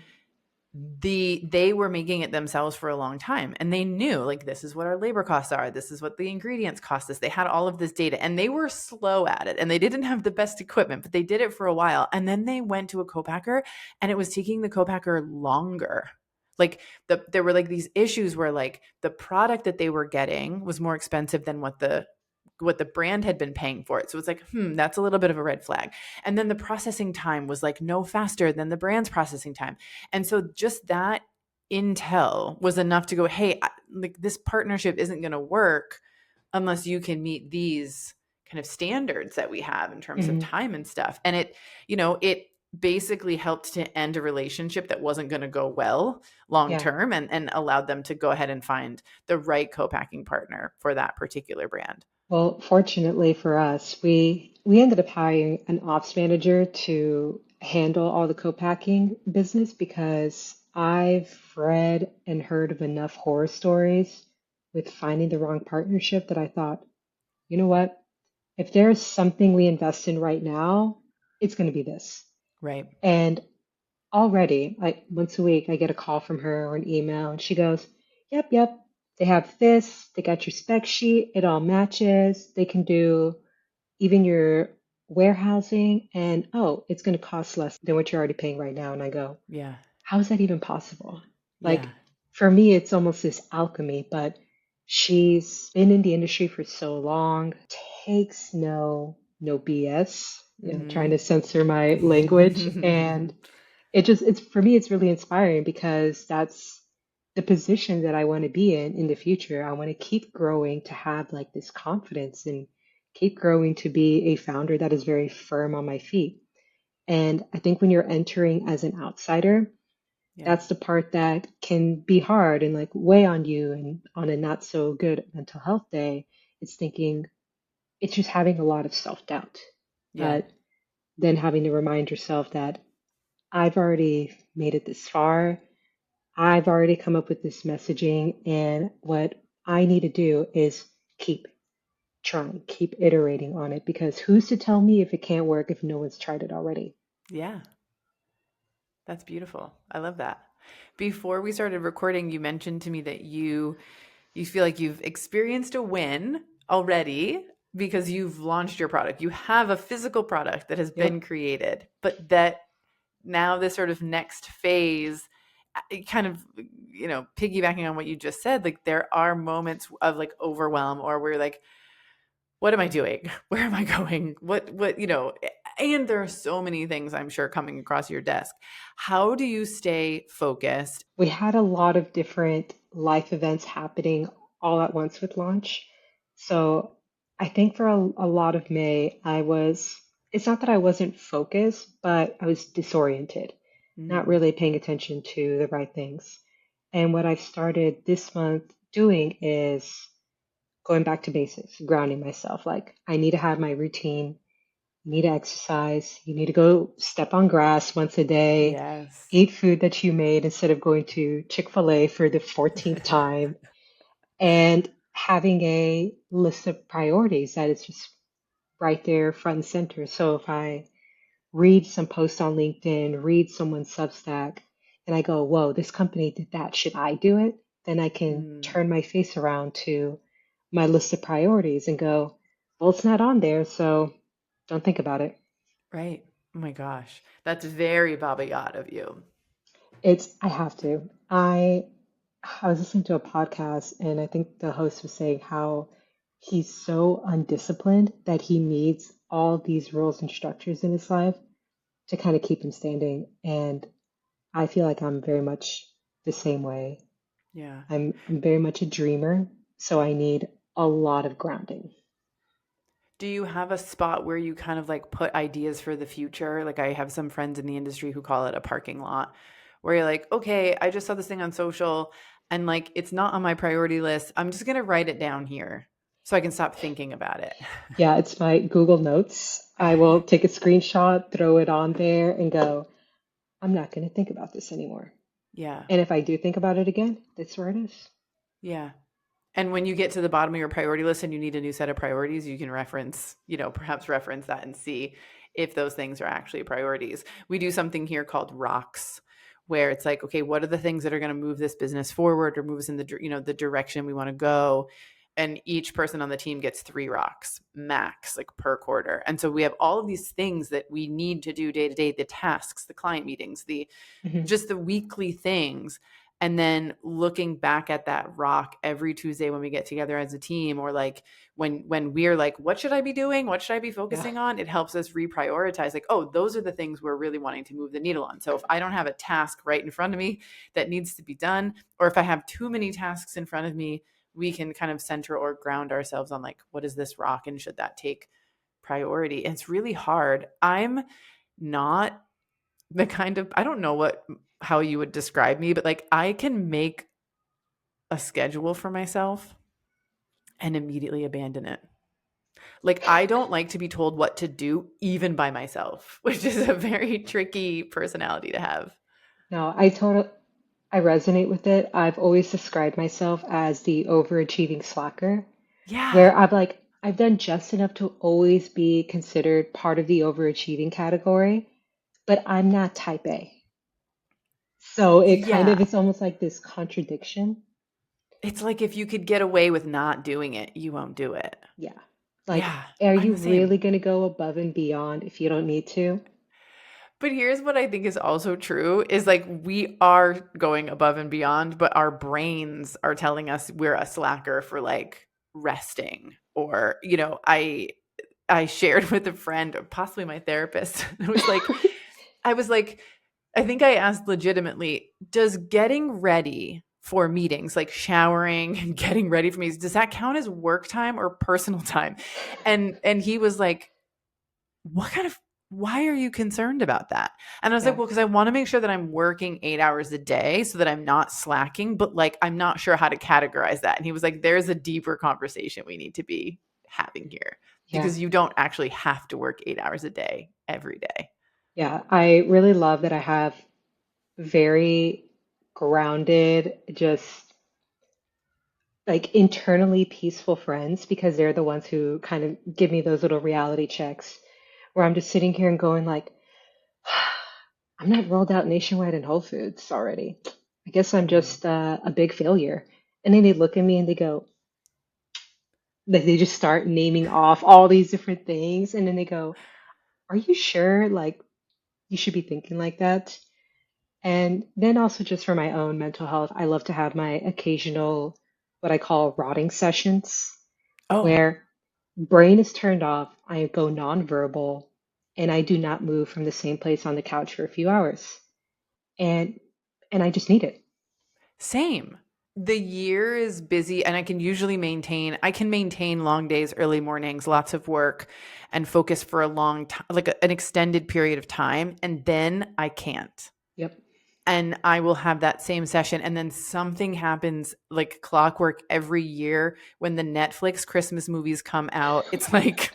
They were making it themselves for a long time and they knew like this is what our labor costs are, this is what the ingredients cost us. They had all of this data and they were slow at it and they didn't have the best equipment, but they did it for a while. And then they went to a co-packer and it was taking the co-packer longer. Like there were like these issues where like the product that they were getting was more expensive than what the brand had been paying for it. So it's like, that's a little bit of a red flag. And then the processing time was like no faster than the brand's processing time. And so just that intel was enough to go, hey, like this partnership isn't going to work unless you can meet these kind of standards that we have in terms of Hmm. time and stuff. And it basically helped to end a relationship that wasn't going to go well long Yeah. term and allowed them to go ahead and find the right co-packing partner for that particular brand. Well, fortunately for us, we ended up hiring an ops manager to handle all the co-packing business because I've read and heard of enough horror stories with finding the wrong partnership that I thought, you know what? If there's something we invest in right now, it's going to be this. Right. And already, like once a week, I get a call from her or an email, and she goes, "Yep, yep, they have this, they got your spec sheet, it all matches. They can do even your warehousing, and oh, it's going to cost less than what you're already paying right now." And I go, Yeah. how is that even possible? Yeah. Like, for me, it's almost this alchemy, but she's been in the industry for so long, takes no BS, trying Mhm. to censor my language. And it's for me, it's really inspiring because that's the position that I want to be in the future. I want to keep growing to have like this confidence and keep growing to be a founder that is very firm on my feet. And I think when you're entering as an outsider, Yeah. that's the part that can be hard and like weigh on you. And on a not so good mental health day, it's thinking, it's just having a lot of self-doubt. Yeah. But then having to remind yourself that I've already made it this far. I've already come up with this messaging, and what I need to do is keep trying, keep iterating on it, because who's to tell me if it can't work if no one's tried it already? Yeah. That's beautiful. I love that. Before we started recording, you mentioned to me that you feel like you've experienced a win already because you've launched your product. You have a physical product that has been Yep. created, but that now this sort of next phase it kind of piggybacking on what you just said, like there are moments of like overwhelm or we're like, what am I doing? Where am I going? And there are so many things I'm sure coming across your desk. How do you stay focused? We had a lot of different life events happening all at once with launch. So I think for a lot of May, it's not that I wasn't focused, but I was disoriented, not Mm, really paying attention to the right things. And what I've started this month doing is going back to basics, grounding myself. Like, I need to have my routine. You need to exercise. You need to go step on grass once a day. yes. Eat food that you made instead of going to Chick-fil-A for the 14th time. And having a list of priorities that is just right there front and center. So if I read some post on LinkedIn, read someone's Substack, and I go, whoa, this company did that. Should I do it? Then I can Mm, turn my face around to my list of priorities and go, well, it's not on there, so don't think about it. right. Oh my gosh. That's very Baba Yaga of you. I have to. I was listening to a podcast and I think the host was saying how he's so undisciplined that he needs all these rules and structures in his life to kind of keep him standing. And I feel like I'm very much the same way. Yeah. I'm very much a dreamer, so I need a lot of grounding. Do you have a spot where you kind of like put ideas for the future? Like I have some friends in the industry who call it a parking lot, where you're like, okay, I just saw this thing on social and like it's not on my priority list. I'm just gonna write it down here so I can stop thinking about it. Yeah, it's my Google Notes. I will take a screenshot, throw it on there, and go, I'm not going to think about this anymore. Yeah. And if I do think about it again, that's where it is. Yeah. And when you get to the bottom of your priority list and you need a new set of priorities, you can reference, perhaps reference that and see if those things are actually priorities. We do something here called rocks, where it's like, okay, what are the things that are going to move this business forward or move us in the direction we want to go? And each person on the team gets 3 rocks max, like per quarter. And so we have all of these things that we need to do day to day, the tasks, the client meetings, the Mhm. just the weekly things, and then looking back at that rock every Tuesday when we get together as a team, or like when we're like, what should I be doing, what should I be Yeah. focusing on, it helps us reprioritize, like, oh, those are the things we're really wanting to move the needle on. So if I don't have a task right in front of me that needs to be done, or if I have too many tasks in front of me, we can kind of center or ground ourselves on like, what is this rock and should that take priority? And it's really hard. I'm not the kind of, I don't know how you would describe me, but like I can make a schedule for myself and immediately abandon it. Like I don't like to be told what to do even by myself, which is a very tricky personality to have. No, I resonate with it. I've always described myself as the overachieving slacker, Yeah. where I've done just enough to always be considered part of the overachieving category, but I'm not type A. So it kind of Yeah. is almost like this contradiction. It's like if you could get away with not doing it, you won't do it. Yeah. Like, Yeah, are I'm you the same. really going to go above and beyond if you don't need to? But here's what I think is also true is like we are going above and beyond, but our brains are telling us we're a slacker for like resting. Or, I shared with a friend, or possibly my therapist. I was like, I think I asked legitimately, does getting ready for meetings, like showering and getting ready for meetings, does that count as work time or personal time? And he was like, what kind of why are you concerned about that? And I was like, Yeah. well, because I want to make sure that I'm working 8 hours a day so that I'm not slacking, but like I'm not sure how to categorize that. And he was like, there's a deeper conversation we need to be having here Yeah. because you don't actually have to work 8 hours a day every day. Yeah. I really love that I have very grounded, just like internally peaceful friends because they're the ones who kind of give me those little reality checks where I'm just sitting here and going like, I'm not rolled out nationwide in Whole Foods already. I guess I'm Mm. just a big failure. And then they look at me and they go, like they just start naming off all these different things. And then they go, are you sure? Like you should be thinking like that. And then also just for my own mental health, I love to have my occasional, what I call rotting sessions, Oh, where brain is turned off, I go nonverbal, and I do not move from the same place on the couch for a few hours. And and I just need it. same. The year is busy and I can maintain long days, early mornings, lots of work and focus for a long time, like an extended period of time. And then I can't. Yep. And I will have that same session. And then something happens like clockwork every year when the Netflix Christmas movies come out. It's like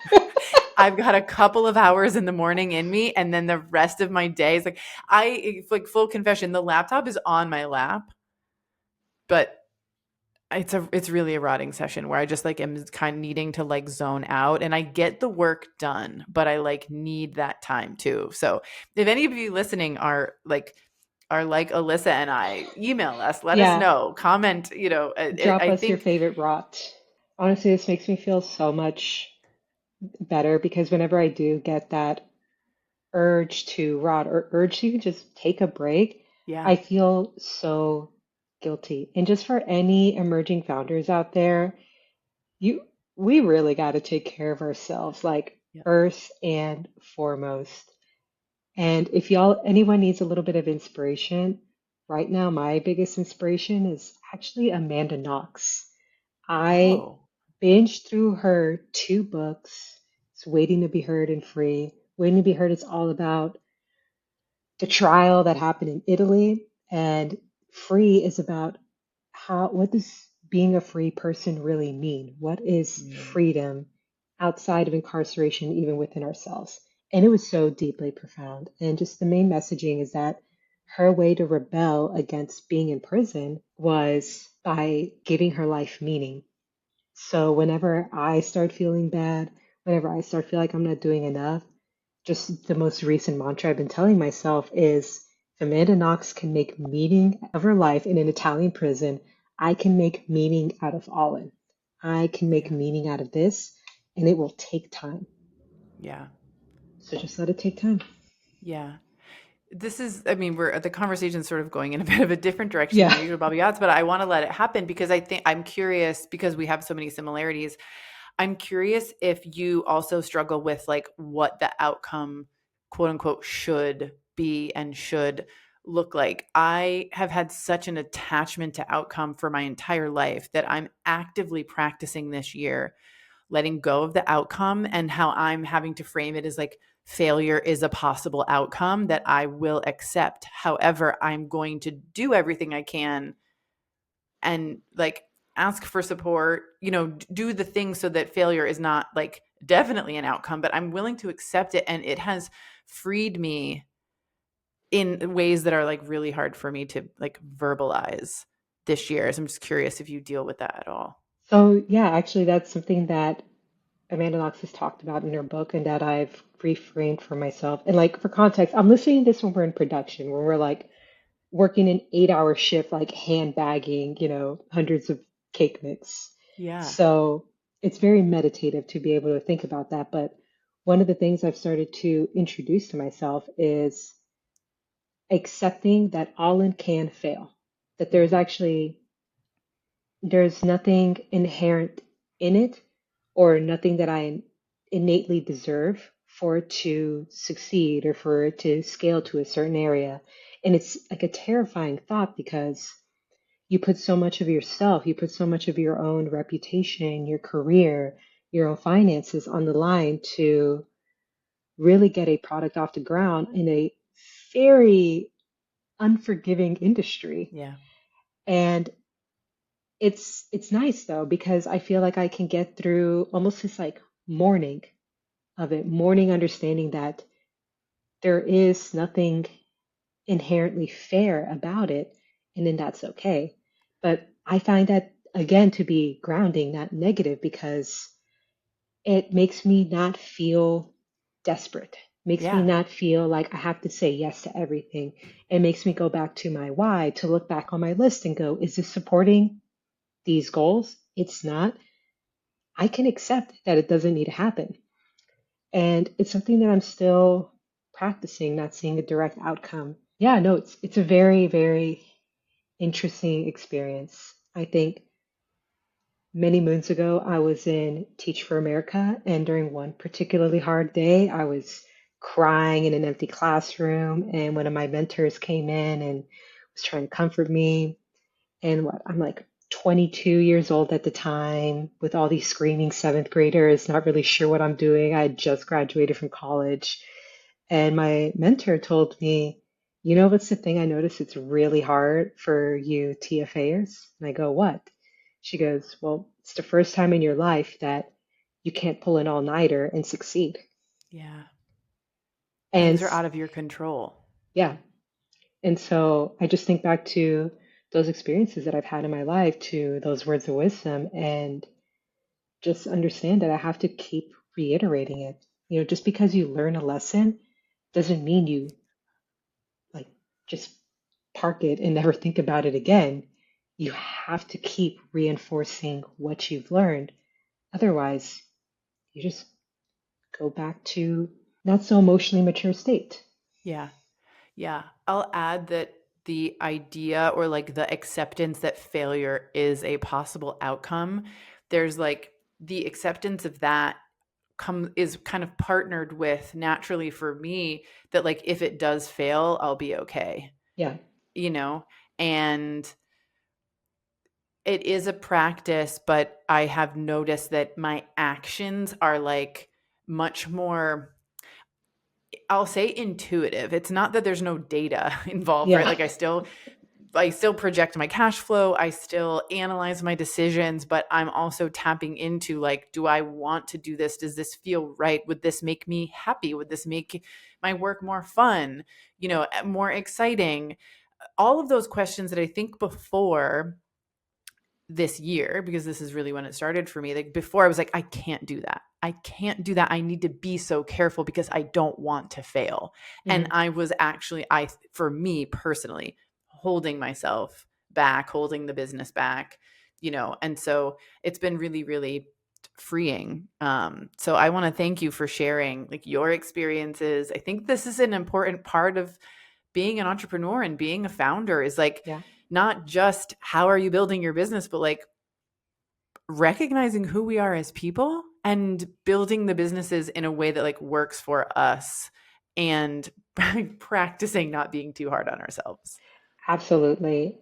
I've got a couple of hours in the morning in me. And then the rest of my day is like full confession, the laptop is on my lap, but it's really a rotting session where I just like am kind of needing to like zone out, and I get the work done, but I like need that time too. So if any of you listening are like Alyssa and I, email us, let us Yeah. know, comment, Drop I us your think, favorite rot. Honestly, this makes me feel so much better because whenever I do get that urge to rot or urge to even just take a break, yeah, I feel so guilty. And just for any emerging founders out there, you we really got to take care of ourselves, like yeah. first and foremost. And if anyone needs a little bit of inspiration, right now my biggest inspiration is actually Amanda Knox. I Oh, binged through her two books. It's Waiting to be Heard and Free. Waiting to be Heard is all about the trial that happened in Italy, and Free is about what does being a free person really mean? What is mm, freedom outside of incarceration, even within ourselves? And it was so deeply profound. And just the main messaging is that her way to rebel against being in prison was by giving her life meaning. So whenever I start feeling bad, whenever I start feeling like I'm not doing enough, just the most recent mantra I've been telling myself is if Amanda Knox can make meaning of her life in an Italian prison, I can make meaning out of Ollin. I can make yeah, meaning out of this, and it will take time. yeah, So just let it take time. yeah. This is, I mean, we're the conversation's sort of going in a bit of a different direction than Yeah. our usual Bobby odds, but I want to let it happen because I think I'm curious because we have so many similarities. I'm curious if you also struggle with like what the outcome, quote unquote, should be and should look like. I have had such an attachment to outcome for my entire life that I'm actively practicing this year, letting go of the outcome and how I'm having to frame it as like failure is a possible outcome that I will accept. However, I'm going to do everything I can and like ask for support, do the things so that failure is not like definitely an outcome, but I'm willing to accept it. And it has freed me in ways that are like really hard for me to like verbalize this year. So I'm just curious if you deal with that at all. So yeah, actually that's something that Amanda Knox has talked about in her book and that I've reframed for myself. And like for context, I'm listening to this when we're in production, when we're like working an 8 hour shift, like handbagging, hundreds of cake mix. Yeah. So it's very meditative to be able to think about that. But one of the things I've started to introduce to myself is accepting that all in can fail, that Mhm. there's nothing inherent in it or nothing that I innately deserve for it to succeed or for it to scale to a certain area. And it's like a terrifying thought because you put so much of yourself, you put so much of your own reputation, your career, your own finances on the line to really get a product off the ground in a very unforgiving industry. Yeah. And it's nice though because I feel like I can get through almost this like mourning of it, mourning understanding that there is nothing inherently fair about it, and then that's okay. But I find that again to be grounding, not negative, because it makes me not feel desperate, makes me Yeah. not feel like I have to say yes to everything. It makes me go back to my why, to look back on my list and go, is this supporting these goals? It's not. I can accept that it doesn't need to happen. And it's something that I'm still practicing, not seeing a direct outcome. Yeah, no, it's a very, very interesting experience. I think many moons ago, I was in Teach for America, and during one particularly hard day, I was crying in an empty classroom, and one of my mentors came in and was trying to comfort me. And what, I'm like 22 years old at the time with all these screaming seventh graders, not really sure what I'm doing. I had just graduated from college. And my mentor told me, you know, what's the thing I noticed? It's really hard for you TFAers. And I go, what? She goes, well, it's the first time in your life that you can't pull an all-nighter and succeed. Yeah. And Things are out of your control. yeah. And so I just think back to those experiences that I've had in my life, to those words of wisdom, and just understand that I have to keep reiterating it. You know, just because you learn a lesson doesn't mean you like just park it and never think about it again. You have to keep reinforcing what you've learned. Otherwise, you just go back to not so emotionally mature state. Yeah. Yeah. I'll add that the idea or like the acceptance that failure is a possible outcome, there's like the acceptance of that is kind of partnered with naturally for me that like if it does fail, I'll be okay, Yeah. you know? And it is a practice, but I have noticed that my actions are like much more, I'll say intuitive. It's not that there's no data involved, right? Yeah. Like I still project my cash flow. I still analyze my decisions, but I'm also tapping into like, do I want to do this? Does this feel right? Would this make me happy? Would this make my work more fun, more exciting? All of those questions that I think before this year, because this is really when it started for me. Like before I was like, I can't do that. I can't do that. I need to be so careful because I don't want to fail. And Mhm. I was actually, for me personally, holding myself back, holding the business back, and so it's been really, really freeing. So I want to thank you for sharing like your experiences. I think this is an important part of being an entrepreneur and being a founder is like Yeah. not just how are you building your business, but like recognizing who we are as people and building the businesses in a way that like works for us and practicing not being too hard on ourselves. Absolutely.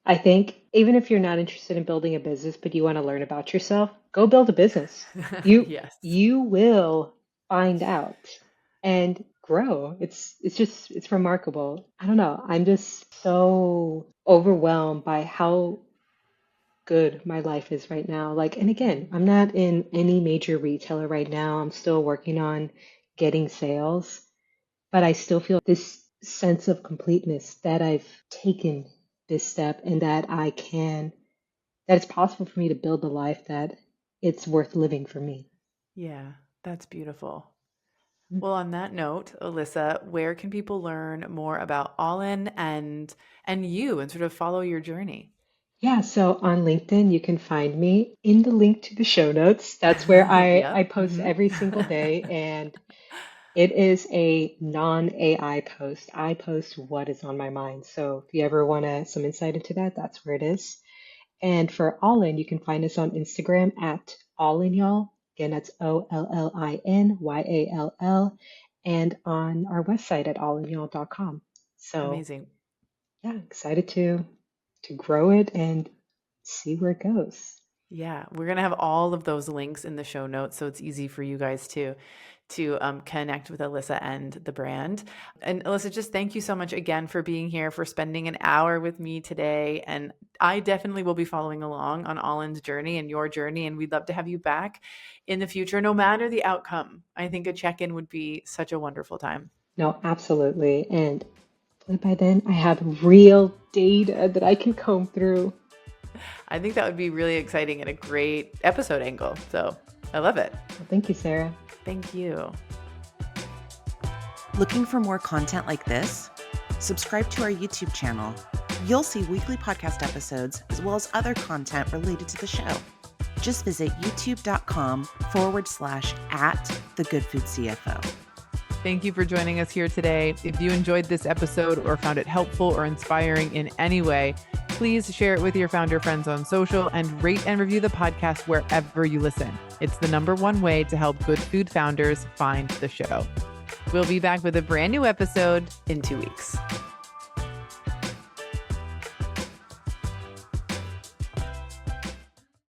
I think, even if you're not interested in building a business, but you want to learn about yourself, go build a business. You Yes. you will find out and grow. It's remarkable. I don't know. I'm just so overwhelmed by how good my life is right now. Like, and again, I'm not in any major retailer right now. I'm still working on getting sales, but I still feel this sense of completeness that I've taken this step and that it's possible for me to build a life that it's worth living for me. Yeah, that's beautiful. Well, on that note, Alyssa, where can people learn more about Ollin and you and sort of follow your journey? Yeah, so on LinkedIn, you can find me in the link to the show notes. That's where I Yep. post every single day, and it is a non-AI post. I post what is on my mind. So if you ever want some insight into that, that's where it is. And for Ollin, you can find us on Instagram at Ollin Y'all. Again, that's OLLINYALL, and on our website at allinyall.com. So Amazing. yeah, excited to grow it and see where it goes. Yeah, we're gonna have all of those links in the show notes, so it's easy for you guys to connect with Alyssa and the brand. And Alyssa, just thank you so much again for being here, for spending an hour with me today. And I definitely will be following along on Ollin's journey and your journey, and we'd love to have you back in the future, no matter the outcome. I think a check-in would be such a wonderful time. No, absolutely. And by then, I have real data that I can comb through. I think that would be really exciting and a great episode angle. So I love it. Well, thank you, Sarah. Thank you. Looking for more content like this? Subscribe to our YouTube channel. You'll see weekly podcast episodes as well as other content related to the show. Just visit youtube.com/@thegoodfoodcfo. Thank you for joining us here today. If you enjoyed this episode or found it helpful or inspiring in any way, please share it with your founder friends on social and rate and review the podcast wherever you listen. It's the #1 way to help good food founders find the show. We'll be back with a brand new episode in 2 weeks.